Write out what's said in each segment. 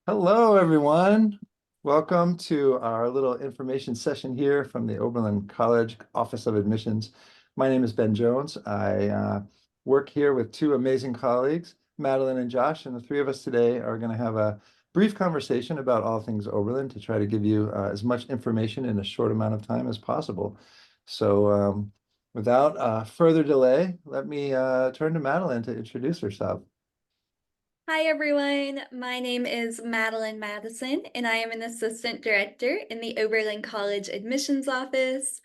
Hello, everyone. Welcome to our little information session here from the Oberlin College Office of Admissions. My name is Ben Jones. I work here with two amazing colleagues, Madeline and Josh, and the three of us today are going to have a brief conversation about all things Oberlin to try to give you as much information in a short amount of time as possible. So, without further delay, let me turn to Madeline to introduce herself. Hi everyone, my name is Madeline Madison, and I am an assistant director in the Oberlin College admissions office.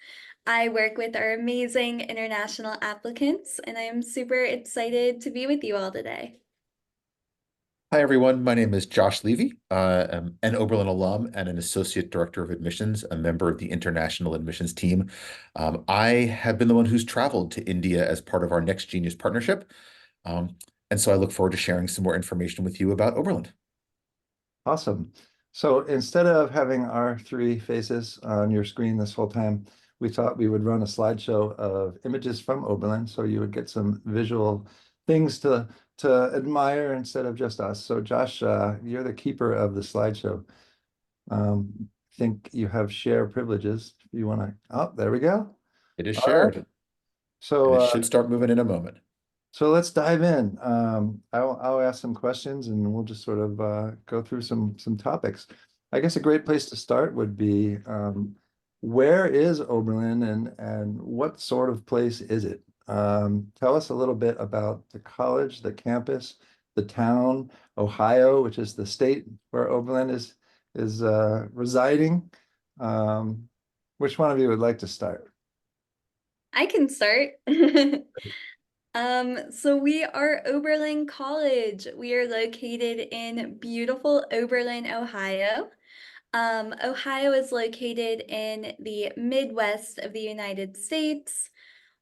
I work with our amazing international applicants, and I am super excited to be with you all today. Hi, everyone. My name is Josh Levy. I'm an Oberlin alum and an associate director of admissions, a member of the international admissions team. I have been the one who's traveled to India as part of our Next Genius partnership. Um, and so I look forward to sharing some more information with you about Oberlin. Awesome. So instead of having our three faces on your screen this whole time, we thought we would run a slideshow of images from Oberlin so you would get some visual things to admire instead of just us. So Josh, you're the keeper of the slideshow. I think you have share privileges. You want to, oh, there we go. It is All right. shared, So and it should start moving in a moment. so let's dive in. I'll ask some questions and we'll just sort of go through some topics. I guess a great place to start would be where is Oberlin and what sort of place is it? Tell us a little bit about the college, the campus, the town, Ohio, which is the state where Oberlin is residing. Um, which one of you would like to start? I can start. So we are Oberlin College. We are located in beautiful Oberlin, Ohio. Ohio is located in the Midwest of the United States.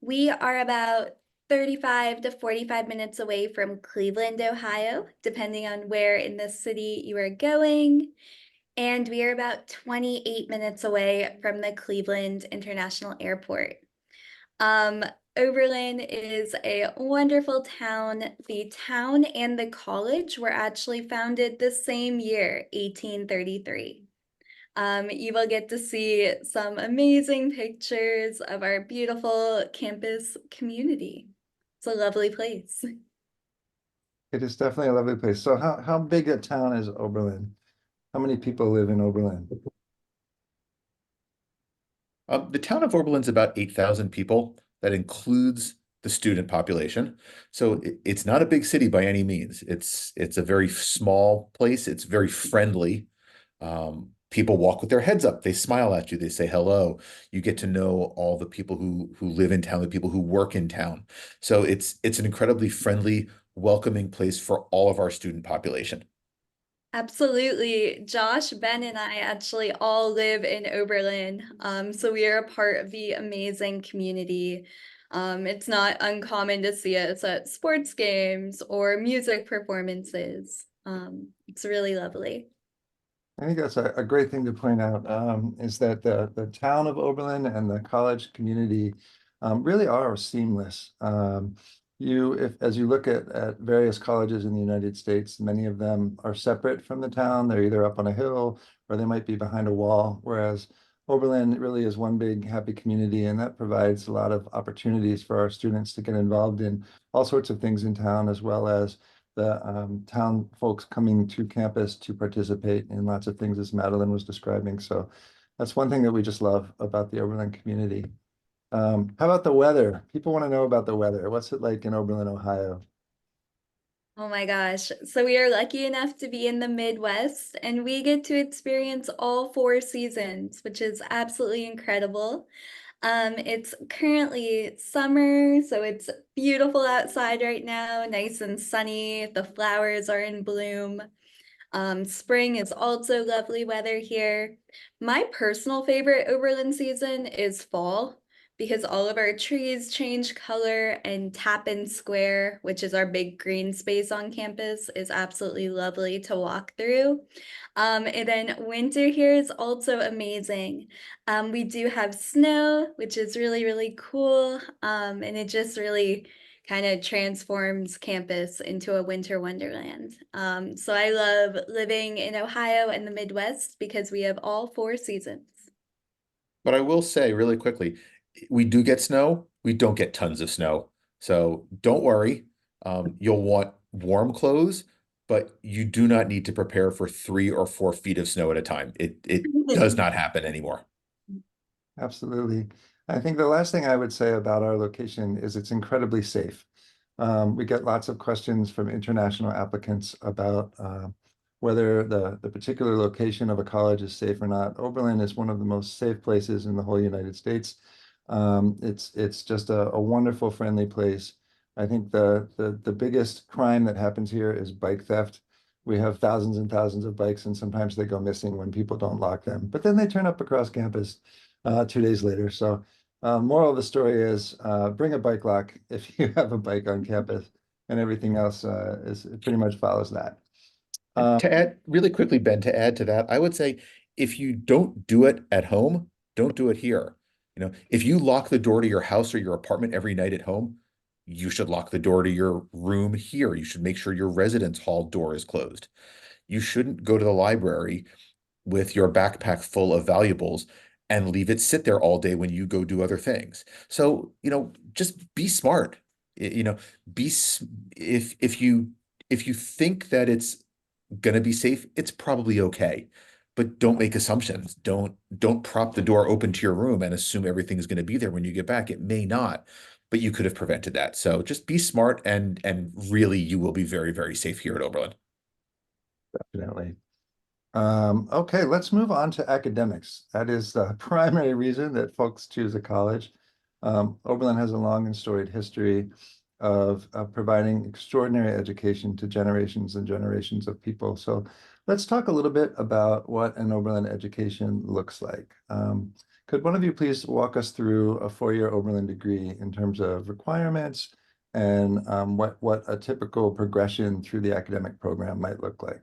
We are about 35 to 45 minutes away from Cleveland, Ohio, depending on where in the city you are going. And we are about 28 minutes away from the Cleveland International Airport. Um, Oberlin is a wonderful town. The town and the college were actually founded the same year, 1833. You will get to see some amazing pictures of our beautiful campus community. It's a lovely place. It is definitely a lovely place. So how big a town is Oberlin? How many people live in Oberlin? The town of Oberlin's about 8,000 people. That includes the student population. So it's not a big city by any means. It's a very small place. It's very friendly. People walk with their heads up. They smile at you. They say hello. You get to know all the people who live in town, the people who work in town. So it's an incredibly friendly, welcoming place for all of our student population. Absolutely. Josh, Ben, and I actually all live in Oberlin. So we are a part of the amazing community. It's not uncommon to see us at sports games or music performances. It's really lovely. I think that's a great thing to point out, is that the town of Oberlin and the college community really are seamless. If as you look at various colleges in the United States, many of them are separate from the town. They're either up on a hill or they might be behind a wall, whereas Oberlin really is one big happy community, and that provides a lot of opportunities for our students to get involved in all sorts of things in town, as well as the town folks coming to campus to participate in lots of things as Madeline was describing. So that's one thing that we just love about the Oberlin community. How about the weather? People want to know about the weather. What's it like in Oberlin, Ohio? Oh my gosh. So we are lucky enough to be in the Midwest and we get to experience all four seasons, which is absolutely incredible. It's currently summer, so it's beautiful outside right now, nice and sunny. The flowers are in bloom. Spring is also lovely weather here. My personal favorite Oberlin season is fall because all of our trees change color and Tappan Square, which is our big green space on campus, is absolutely lovely to walk through. And then winter here is also amazing. We do have snow, which is really, really cool. And it just really kind of transforms campus into a winter wonderland. So I love living in Ohio and the Midwest because we have all four seasons. But I will say really quickly, we do get snow. We don't get tons of snow. So don't worry. You'll want warm clothes, but you do not need to prepare for 3 or 4 feet of snow at a time. It does not happen anymore. Absolutely. I think the last thing I would say about our location is it's incredibly safe. We get lots of questions from international applicants about whether the particular location of a college is safe or not. Oberlin is one of the most safe places in the whole United States. It's just a wonderful, friendly place. I think the biggest crime that happens here is bike theft. We have thousands and thousands of bikes, and sometimes they go missing when people don't lock them. But then they turn up across campus 2 days later. So moral of the story is bring a bike lock if you have a bike on campus, and everything else is pretty much follows that. To add really quickly, Ben, to add to that, I would say if you don't do it at home, don't do it here. If you lock the door to your house or your apartment every night at home, you should lock the door to your room here. You should make sure your residence hall door is closed. You shouldn't go to the library with your backpack full of valuables and leave it sit there all day when you go do other things. So, just be smart. You know, be if you think that it's gonna be safe, it's probably okay. But don't make assumptions. Don't prop the door open to your room and assume everything's going to be there when you get back. It may not, but you could have prevented that. So just be smart and really you will be very, very safe here at Oberlin. Definitely. Okay, let's move on to academics. That is the primary reason that folks choose a college. Oberlin has a long and storied history of providing extraordinary education to generations and generations of people. So let's talk a little bit about what an Oberlin education looks like. Could one of you please walk us through a four-year Oberlin degree in terms of requirements and what a typical progression through the academic program might look like?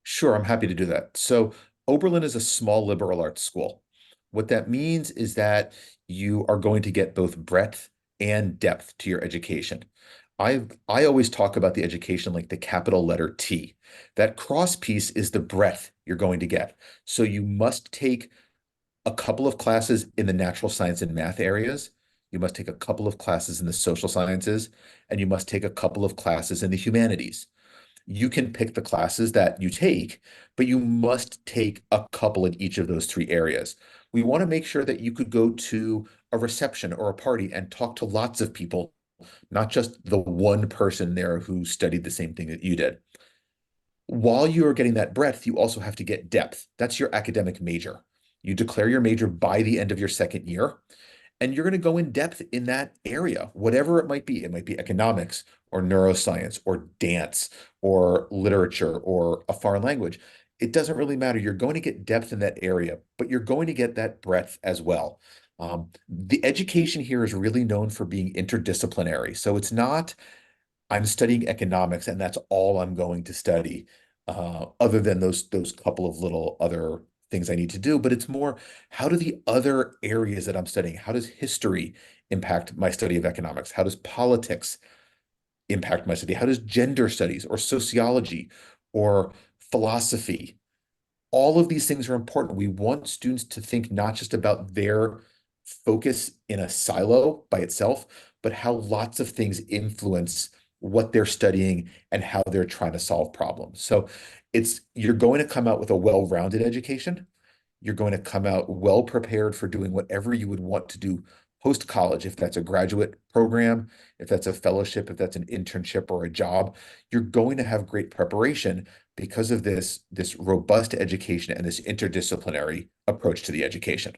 Sure, I'm happy to do that. So Oberlin is a small liberal arts school. What that means is that you are going to get both breadth and depth to your education. I always talk about the education like the capital letter T. That cross piece is the breadth you're going to get. So you must take a couple of classes in the natural science and math areas. You must take a couple of classes in the social sciences, and you must take a couple of classes in the humanities. You can pick the classes that you take, but you must take a couple in each of those 3 areas. We want to make sure that you could go to a reception or a party and talk to lots of people, not just the one person there who studied the same thing that you did. While you are getting that breadth, you also have to get depth. That's your academic major. You declare your major by the end of your second year, and you're going to go in depth in that area, whatever it might be. It might be economics or neuroscience or dance or literature or a foreign language. It doesn't really matter. You're going to get depth in that area, but you're going to get that breadth as well. The education here is really known for being interdisciplinary. So it's not, I'm studying economics and that's all I'm going to study, other than those couple of little other things I need to do. But it's more, how do the other areas that I'm studying, how does history impact my study of economics? How does politics impact my study? How does gender studies or sociology or philosophy? All of these things are important. We want students to think not just about their focus in a silo by itself, but how lots of things influence what they're studying and how they're trying to solve problems. So you're going to come out with a well-rounded education. You're going to come out well prepared for doing whatever you would want to do post-college, if that's a graduate program, if that's a fellowship, if that's an internship or a job. You're going to have great preparation because of this robust education and this interdisciplinary approach to the education.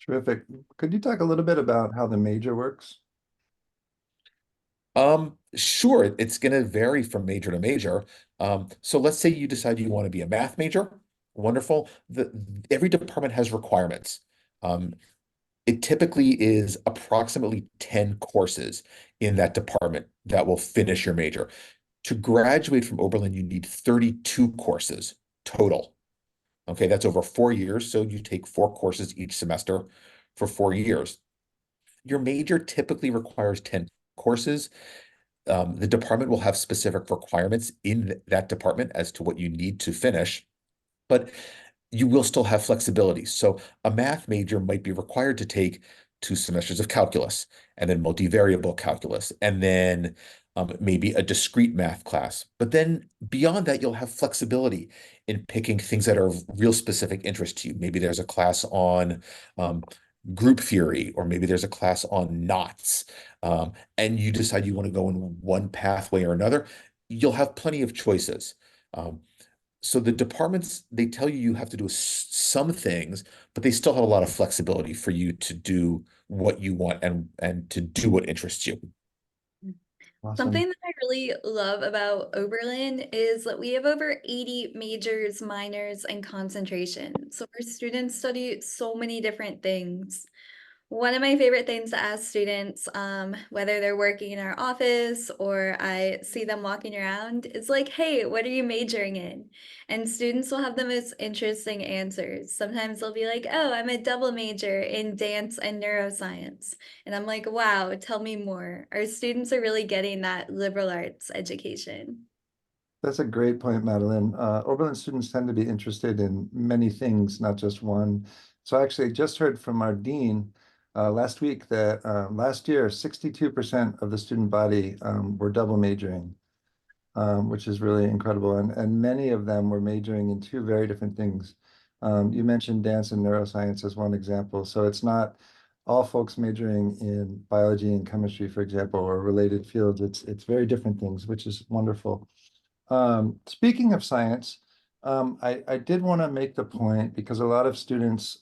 Terrific. Could you talk a little bit about how the major works? Sure, it's going to vary from major to major. So let's say you decide you want to be a math major. Wonderful. Every department has requirements. It typically is approximately 10 courses in that department that will finish your major. To graduate from Oberlin, you need 32 courses total. Okay, that's over 4 years. So you take 4 courses each semester for 4 years. your major typically requires 10 courses. The department will have specific requirements in that department as to what you need to finish, but you will still have flexibility. So a math major might be required to take 2 semesters of calculus and then multivariable calculus and then maybe a discrete math class. But then beyond that, you'll have flexibility in picking things that are of real specific interest to you. Maybe there's a class on um, group theory, or maybe there's a class on knots, and you decide you want to go in one pathway or another. You'll have plenty of choices. Um, so the departments, they tell you you have to do some things, but they still have a lot of flexibility for you to do what you want and to do what interests you. Awesome. Something that I really love about Oberlin is that we have over 80 majors, minors, and concentration. So our students study so many different things. One of my favorite things to ask students, whether they're working in our office or I see them walking around, is like, hey, what are you majoring in? And students will have the most interesting answers. Sometimes they'll be like, oh, I'm a double major in dance and neuroscience. And I'm like, wow, tell me more. Our students are really getting that liberal arts education. That's a great point, Madeline. Oberlin students tend to be interested in many things, not just one. So I actually just heard from our dean last week that last year, 62% of the student body were double majoring, which is really incredible. And many of them were majoring in two very different things. You mentioned dance and neuroscience as one example. So it's not all folks majoring in biology and chemistry, for example, or related fields. It's very different things, which is wonderful. Speaking of science, I did want to make the point because a lot of students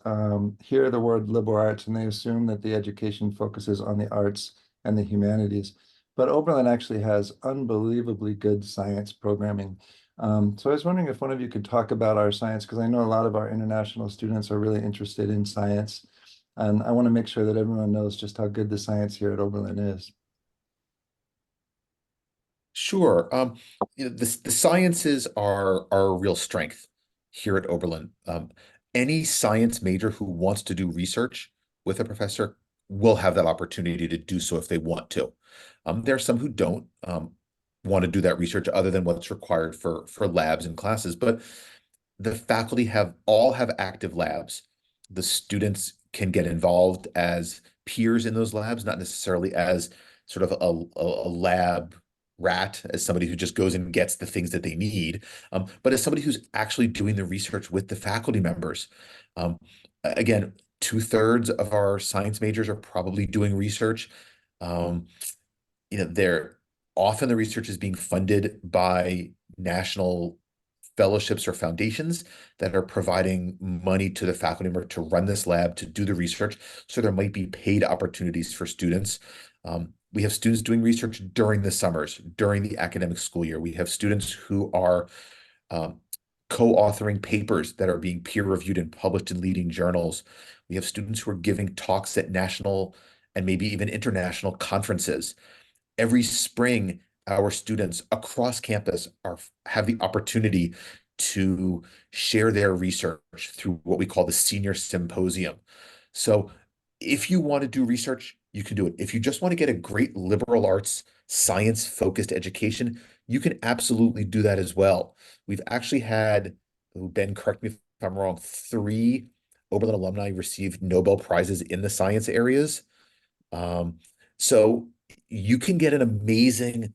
hear the word liberal arts and they assume that the education focuses on the arts and the humanities. But Oberlin actually has unbelievably good science programming. So I was wondering if one of you could talk about our science, because I know a lot of our international students are really interested in science. And I want to make sure that everyone knows just how good the science here at Oberlin is. Sure. The sciences are a real strength here at Oberlin. Any science major who wants to do research with a professor will have that opportunity to do so if they want to. There are some who don't want to do that research other than what's required for labs and classes, but the faculty have active labs. The students can get involved as peers in those labs, not necessarily as sort of a lab rat, as somebody who just goes and gets the things that they need, but as somebody who's actually doing the research with the faculty members. Um, Again, 2/3 of our science majors are probably doing research. Um, they're often the research is being funded by national fellowships or foundations that are providing money to the faculty member to run this lab, to do the research. So there might be paid opportunities for students. We have students doing research during the summers, during the academic school year. We have students who are um, co-authoring papers that are being peer reviewed and published in leading journals. We have students who are giving talks at national and maybe even international conferences. Every spring, our students across campus have the opportunity to share their research through what we call the senior symposium. So if you want to do research, you can do it. If you just want to get a great liberal arts, science-focused education, you can absolutely do that as well. We've actually had, Ben, correct me if I'm wrong, 3 Oberlin alumni received Nobel Prizes in the science areas. Um, so you can get an amazing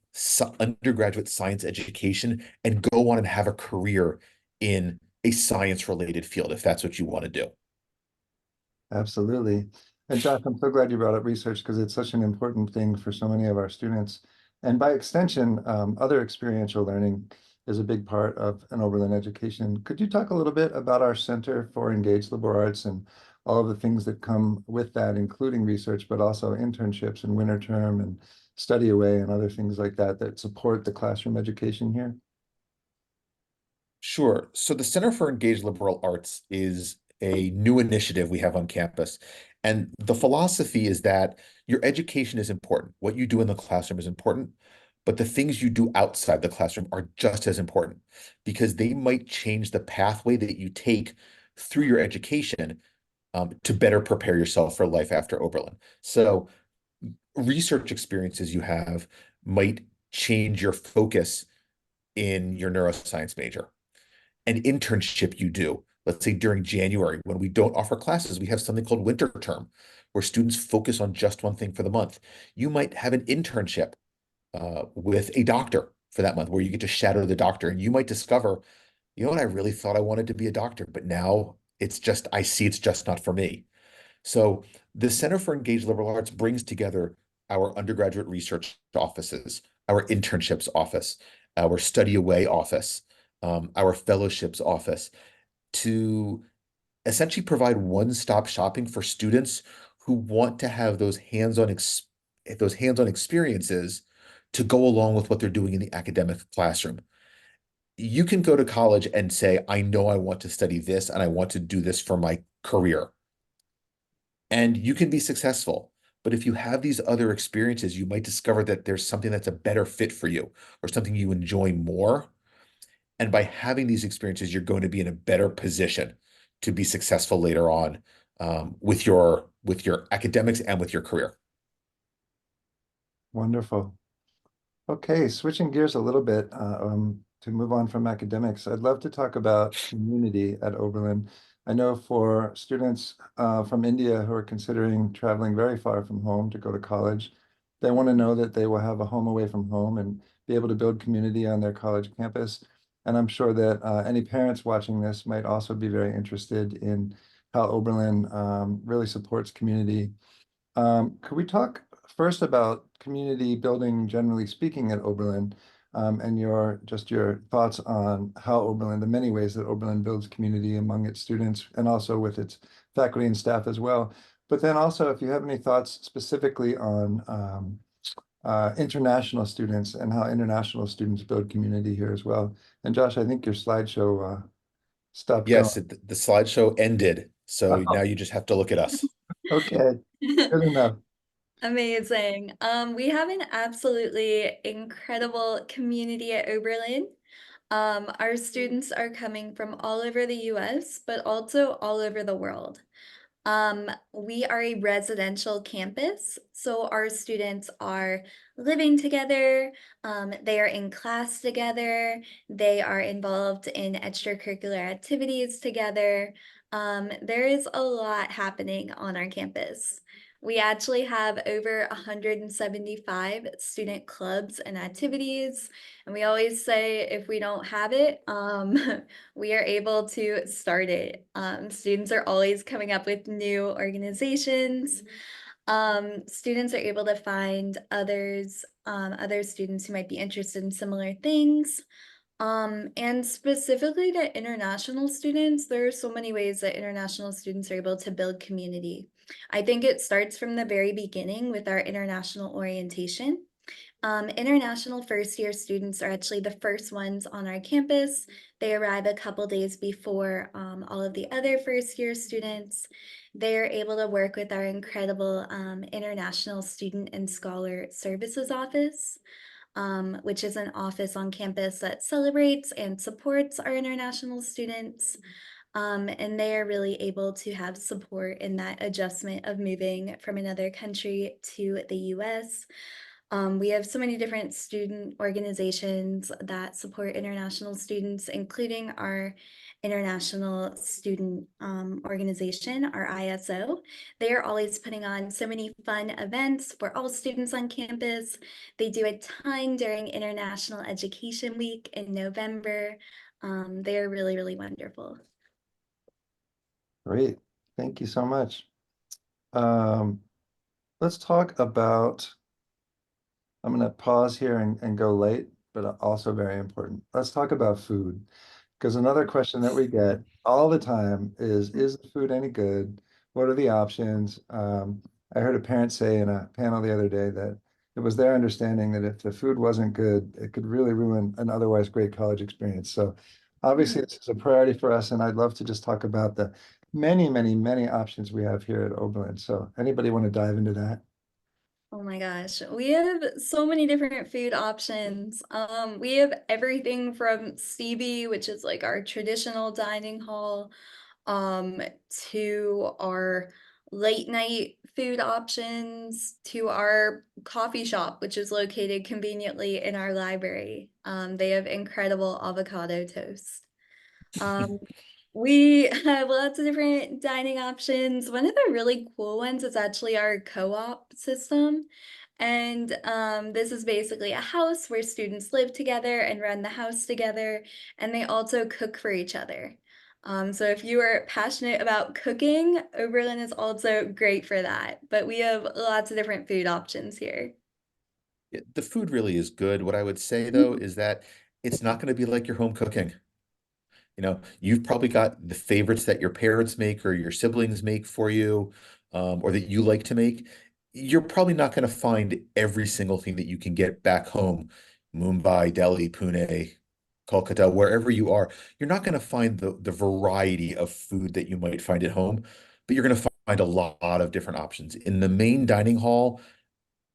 undergraduate science education and go on and have a career in a science-related field if that's what you want to do. Absolutely. And Josh, I'm so glad you brought up research because it's such an important thing for so many of our students. And by extension, other experiential learning is a big part of an Oberlin education. Could you talk a little bit about our Center for Engaged Liberal Arts and all of the things that come with that, including research, but also internships and winter term and study away and other things like that that support the classroom education here? Sure. So the Center for Engaged Liberal Arts is a new initiative we have on campus. And the philosophy is that your education is important. What you do in the classroom is important, but the things you do outside the classroom are just as important because they might change the pathway that you take through your education, to better prepare yourself for life after Oberlin. So research experiences you have might change your focus in your neuroscience major. An internship you do, let's say during January, when we don't offer classes, we have something called winter term, where students focus on just one thing for the month. You might have an internship with a doctor for that month, where you get to shadow the doctor, and you might discover, you know what, I really thought I wanted to be a doctor, but now I see it's just not for me. So the Center for Engaged Liberal Arts brings together our undergraduate research offices, our internships office, our study away office, our fellowships office, to essentially provide one-stop shopping for students who want to have those hands-on experiences to go along with what they're doing in the academic classroom. You can go to college and say, I know I want to study this and I want to do this for my career. And you can be successful. But if you have these other experiences, you might discover that there's something that's a better fit for you or something you enjoy more. And by having these experiences, you're going to be in a better position to be successful later on, with your academics and with your career. Wonderful. Okay, switching gears a little bit to move on from academics, I'd love to talk about community at Oberlin. I know for students from India who are considering traveling very far from home to go to college, they want to know that they will have a home away from home and be able to build community on their college campus. And I'm sure that any parents watching this might also be very interested in how Oberlin really supports community. Could we talk first about community building, generally speaking, at Oberlin, and your thoughts on how Oberlin, the many ways that Oberlin builds community among its students and also with its faculty and staff as well. But then also, if you have any thoughts specifically on international students and how international students build community here as well. And Josh, I think your slideshow stopped going. Yes, the slideshow ended. So now you just have to look at us. Okay, good enough. Amazing. We have an absolutely incredible community at Oberlin. Our students are coming from all over the US, but also all over the world. We are a residential campus, so our students are living together, they are in class together, they are involved in extracurricular activities together. There is a lot happening on our campus. We actually have over 175 student clubs and activities, and we always say if we don't have it, we are able to start it. Students are always coming up with new organizations. Students are able to find other students who might be interested in similar things. And specifically to international students, there are so many ways that international students are able to build community. I think it starts from the very beginning with our international orientation. International first-year students are actually the first ones on our campus. They arrive a couple days before all of the other first-year students. They're able to work with our incredible International Student and Scholar Services Office, which is an office on campus that celebrates and supports our international students. And they are really able to have support in that adjustment of moving from another country to the US. We have so many different student organizations that support international students, including our International Student Organization, our ISO. They are always putting on so many fun events for all students on campus. They do a ton during International Education Week in November. They are really, really wonderful. Great. Thank you so much. Um, let's talk about, I'm going to pause here and go late, but also very important. Let's talk about food. Because another question that we get all the time is the food any good? What are the options? I heard a parent say in a panel the other day that it was their understanding that if the food wasn't good, it could really ruin an otherwise great college experience. So obviously this is a priority for us, and I'd love to just talk about the many, many, many options we have here at Oberlin. So anybody want to dive into that? Oh my gosh, we have so many different food options. We have everything from Stevie, which is like our traditional dining hall, to our late night food options, to our coffee shop, which is located conveniently in our library. They have incredible avocado toast. Um, we have lots of different dining options. One of the really cool ones is actually our co-op system. And this is basically a house where students live together and run the house together, and they also cook for each other. So if you are passionate about cooking, Oberlin is also great for that. But we have lots of different food options here. The food really is good. What I would say though is that it's not going to be like your home cooking. You've probably got the favorites that your parents make or your siblings make for you, or that you like to make. You're probably not going to find every single thing that you can get back home, Mumbai, Delhi, Pune, Kolkata, wherever you are. You're not going to find the variety of food that you might find at home, but you're going to find a lot of different options. In the main dining hall,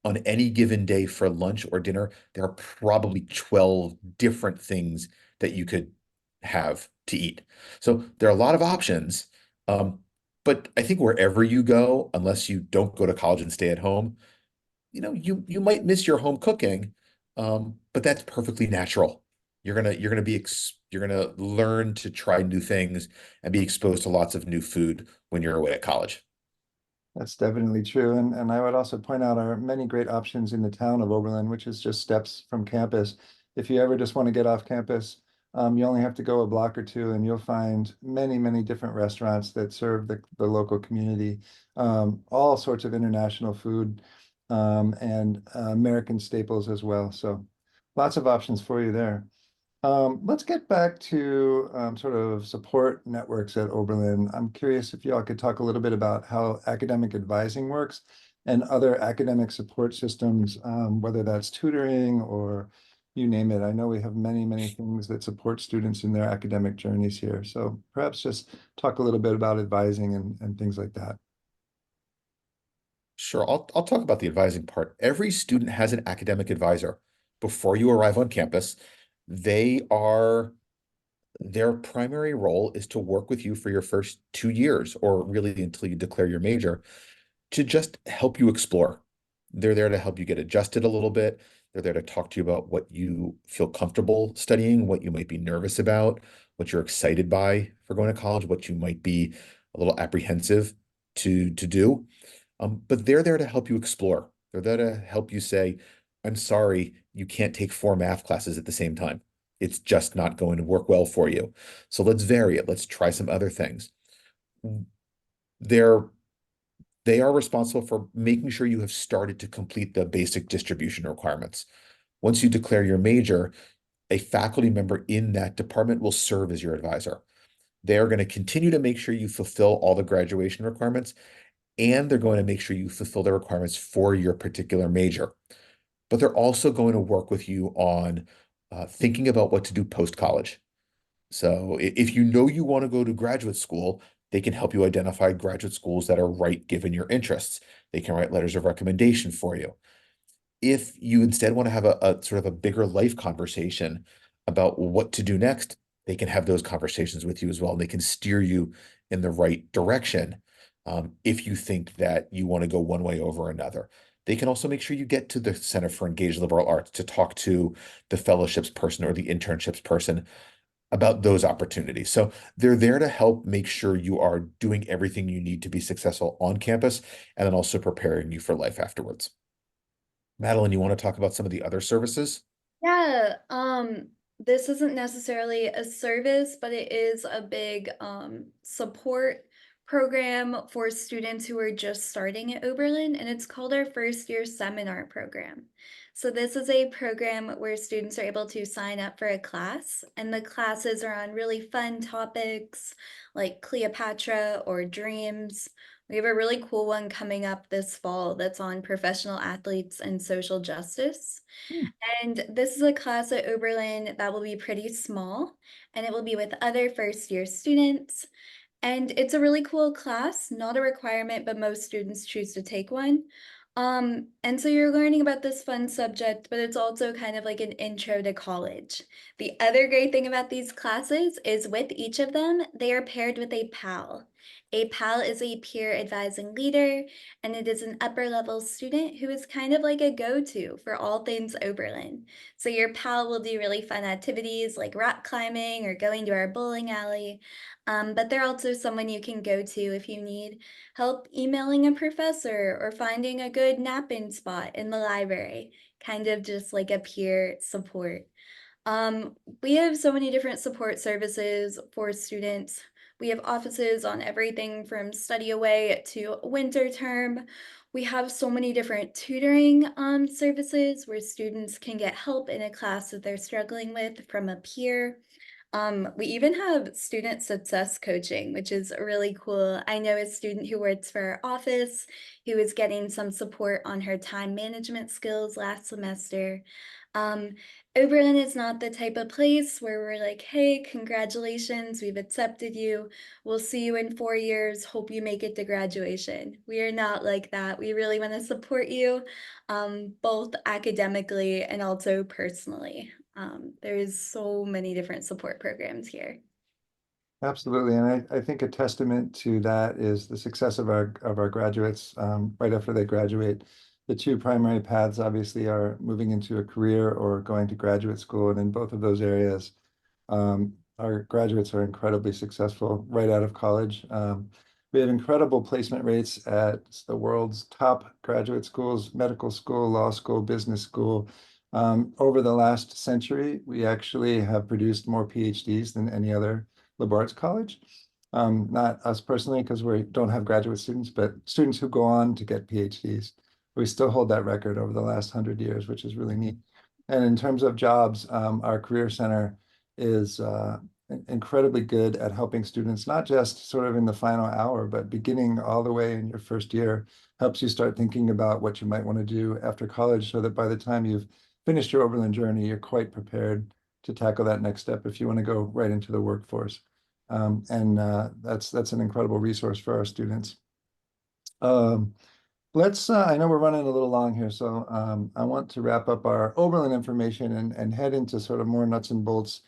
on any given day for lunch or dinner, there are probably 12 different things that you could have to eat. So there are a lot of options. Um, but I think wherever you go, unless you don't go to college and stay at home, you might miss your home cooking, but that's perfectly natural. You're gonna learn to try new things and be exposed to lots of new food when you're away at college. That's definitely true. And I would also point out our many great options in the town of Oberlin, which is just steps from campus. If you ever just want to get off campus, you only have to go a block or two and you'll find many, many different restaurants that serve the local community, all sorts of international food, and American staples as well. So lots of options for you there. Let's get back to sort of support networks at Oberlin. I'm curious if y'all could talk a little bit about how academic advising works and other academic support systems, whether that's tutoring or you name it. I know we have many, many things that support students in their academic journeys here. So perhaps just talk a little bit about advising and things like that. Sure, I'll talk about the advising part. Every student has an academic advisor before you arrive on campus. They are Their primary role is to work with you for your first 2 years, or really until you declare your major, to just help you explore. They're there to help you get adjusted a little bit. They're there to talk to you about what you feel comfortable studying, what you might be nervous about, what you're excited by for going to college, what you might be a little apprehensive to do. But they're there to help you explore. They're there to help you say, I'm sorry, you can't take 4 math classes at the same time. It's just not going to work well for you. So let's vary it. Let's try some other things. They're they are responsible for making sure you have started to complete the basic distribution requirements. Once you declare your major, a faculty member in that department will serve as your advisor. They're going to continue to make sure you fulfill all the graduation requirements, and they're going to make sure you fulfill the requirements for your particular major. But they're also going to work with you on thinking about what to do post-college. So if you know you want to go to graduate school, they can help you identify graduate schools that are right given your interests. They can write letters of recommendation for you. If you instead want to have a sort of a bigger life conversation about what to do next, they can have those conversations with you as well. And they can steer you in the right direction, if you think that you want to go one way over another. They can also make sure you get to the Center for Engaged Liberal Arts to talk to the fellowships person or the internships person about those opportunities. So they're there to help make sure you are doing everything you need to be successful on campus, and then also preparing you for life afterwards. Madeline, you want to talk about some of the other services? Yeah, this isn't necessarily a service, but it is a big support program for students who are just starting at Oberlin, and it's called our first year seminar program. So this is a program where students are able to sign up for a class, and the classes are on really fun topics like Cleopatra or dreams. We have a really cool one coming up this fall that's on professional athletes and social justice. Hmm. And this is a class at Oberlin that will be pretty small, and it will be with other first year students. And it's a really cool class, not a requirement, but most students choose to take one. And so you're learning about this fun subject, but it's also kind of like an intro to college. The other great thing about these classes is with each of them, they are paired with a PAL. A PAL is a peer advising leader, and it is an upper level student who is kind of like a go-to for all things Oberlin. So your PAL will do really fun activities like rock climbing or going to our bowling alley. But they're also someone you can go to if you need help emailing a professor or finding a good nap-in spot in the library, kind of just like a peer support. Um, we have so many different support services for students. We have offices on everything from study away to winter term. We have so many different tutoring services where students can get help in a class that they're struggling with from a peer. We even have student success coaching, which is really cool. I know a student who works for our office who is getting some support on her time management skills last semester. Um, Oberlin is not the type of place where we're like, hey, congratulations, we've accepted you. We'll see you in 4 years. Hope you make it to graduation. We are not like that. We really want to support you, both academically and also personally. There's so many different support programs here. Absolutely, and I think a testament to that is the success of our graduates right after they graduate. The two primary paths obviously are moving into a career or going to graduate school, and in both of those areas, our graduates are incredibly successful right out of college. We have incredible placement rates at the world's top graduate schools, medical school, law school, business school. Over the last century, we actually have produced more PhDs than any other liberal arts college. Not us personally, because we don't have graduate students, but students who go on to get PhDs. We still hold that record over the last 100 years, which is really neat. And in terms of jobs, our Career Center is incredibly good at helping students, not just sort of in the final hour, but beginning all the way in your first year, helps you start thinking about what you might want to do after college so that by the time you've finished your Oberlin journey, you're quite prepared to tackle that next step if you want to go right into the workforce. And that's an incredible resource for our students. Um, I know we're running a little long here, so I want to wrap up our Oberlin information and head into sort of more nuts and bolts,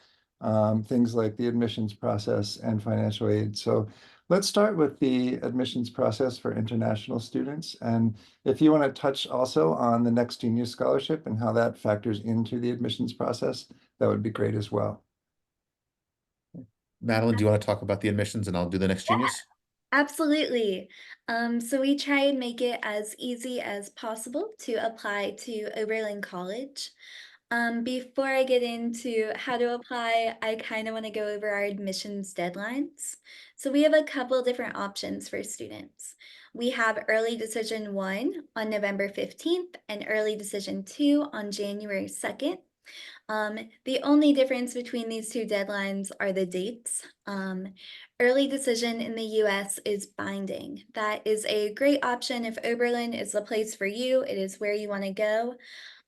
things like the admissions process and financial aid. So let's start with the admissions process for international students. And if you want to touch also on the Next Genius Scholarship and how that factors into the admissions process, that would be great as well. Madeline, do you want to talk about the admissions and I'll do the Next Genius? Absolutely. So we try and make it as easy as possible to apply to Oberlin College. Before I get into how to apply, I kind of want to go over our admissions deadlines. So we have a couple different options for students. We have early decision 1 on November 15th and early decision 2 on January 2nd. The only difference between these two deadlines are the dates. Early decision in the US is binding. That is a great option if Oberlin is the place for you, it is where you want to go.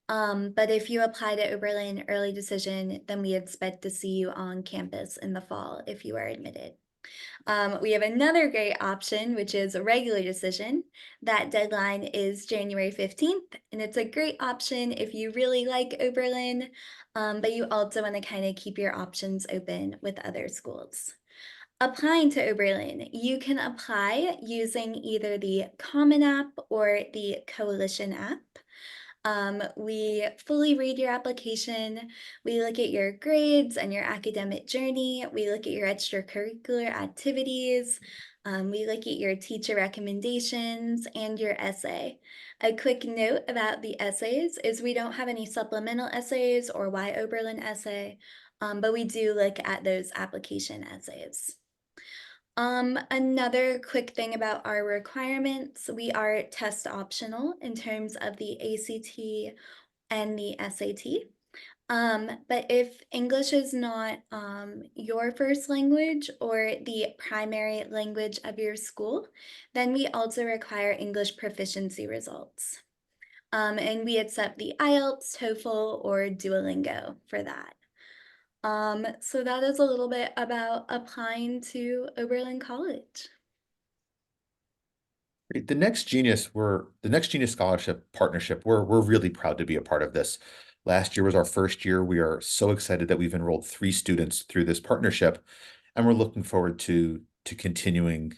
But if you apply to Oberlin early decision, then we expect to see you on campus in the fall if you are admitted. We have another great option, which is a regular decision. That deadline is January 15th, and it's a great option if you really like Oberlin, but you also want to kind of keep your options open with other schools. Applying to Oberlin, you can apply using either the Common App or the Coalition app. We fully read your application. We look at your grades and your academic journey. We look at your extracurricular activities. We look at your teacher recommendations and your essay. A quick note about the essays is we don't have any supplemental essays or why Oberlin essay, but we do look at those application essays. Another quick thing about our requirements, we are test optional in terms of the ACT and the SAT. But if English is not your first language or the primary language of your school, then we also require English proficiency results. And we accept the IELTS, TOEFL, or Duolingo for that. So that is a little bit about applying to Oberlin College. Great. The Next Genius Scholarship Partnership, we're really proud to be a part of this. Last year was our first year. We are so excited that we've enrolled 3 students through this partnership, and we're looking forward to continuing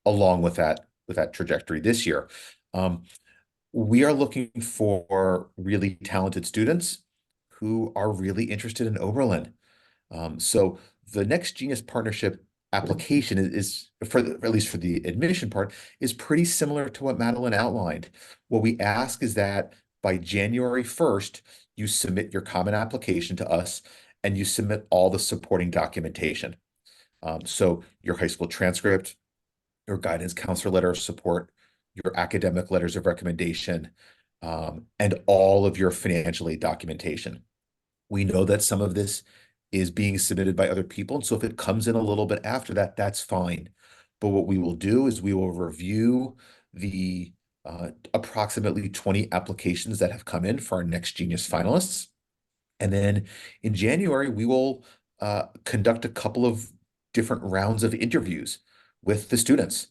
along with that trajectory this year. We are looking for really talented students who are really interested in Oberlin. So the Next Genius Partnership application is for at least for the admission part, is pretty similar to what Madeline outlined. What we ask is that by January 1st, you submit your common application to us and you submit all the supporting documentation. So your high school transcript, your guidance counselor letter of support, your academic letters of recommendation, and all of your financial aid documentation. We know that some of this is being submitted by other people, and so if it comes in a little bit after that, that's fine. But what we will do is we will review the approximately 20 applications that have come in for our Next Genius finalists. And then in January, we will conduct a couple of different rounds of interviews with the students.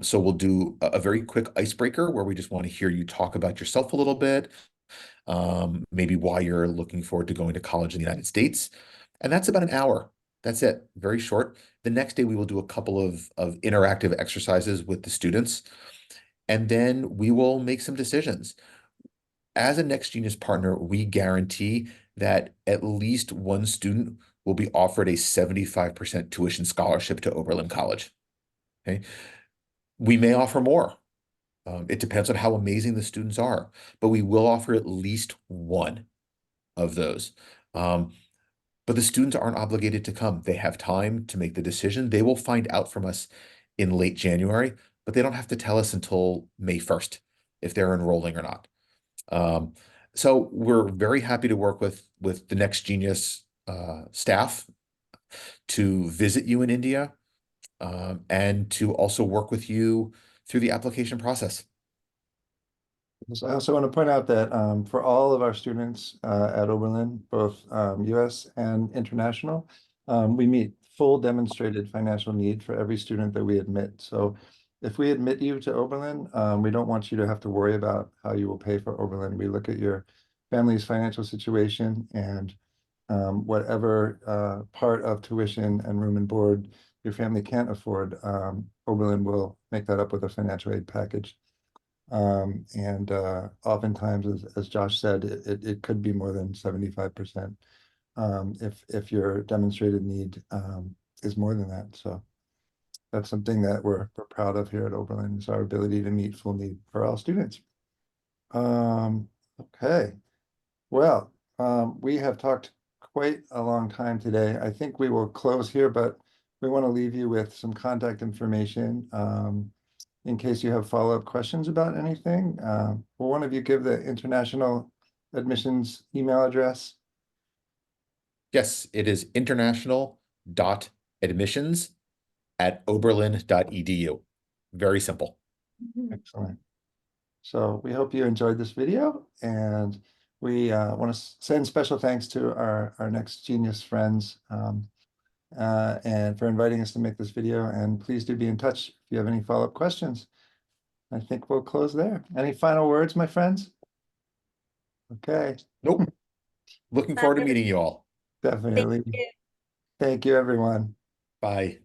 So we'll do a very quick icebreaker where we just want to hear you talk about yourself a little bit, maybe why you're looking forward to going to college in the United States. And that's about an hour. That's it, very short. The next day, we will do a couple of interactive exercises with the students, and then we will make some decisions. As a Next Genius partner, we guarantee that at least one student will be offered a 75% tuition scholarship to Oberlin College. Okay. We may offer more. It depends on how amazing the students are, but we will offer at least one of those. But the students aren't obligated to come. They have time to make the decision. They will find out from us in late January, but they don't have to tell us until May 1st if they're enrolling or not. So we're very happy to work with the Next Genius staff to visit you in India, and to also work with you through the application process. I also want to point out that for all of our students at Oberlin, both US and international, we meet full demonstrated financial need for every student that we admit. So if we admit you to Oberlin, we don't want you to have to worry about how you will pay for Oberlin. We look at your family's financial situation, and whatever part of tuition and room and board your family can't afford, Oberlin will make that up with a financial aid package. And oftentimes, as Josh said, it could be more than 75% if your demonstrated need is more than that. So that's something that we're proud of here at Oberlin, is our ability to meet full need for all students. Okay, well, we have talked quite a long time today. I think we will close here, but we want to leave you with some contact information. In case you have follow-up questions about anything. Will one of you give the international admissions email address? Yes, it is international.admissions@oberlin.edu. Very simple. Excellent. So we hope you enjoyed this video, and we want to send special thanks to our Next Genius friends and for inviting us to make this video. And please do be in touch if you have any follow-up questions. I think we'll close there. Any final words, my friends? Okay. Nope. Looking forward to meeting you all. Definitely. Thank you. Thank you, everyone. Bye.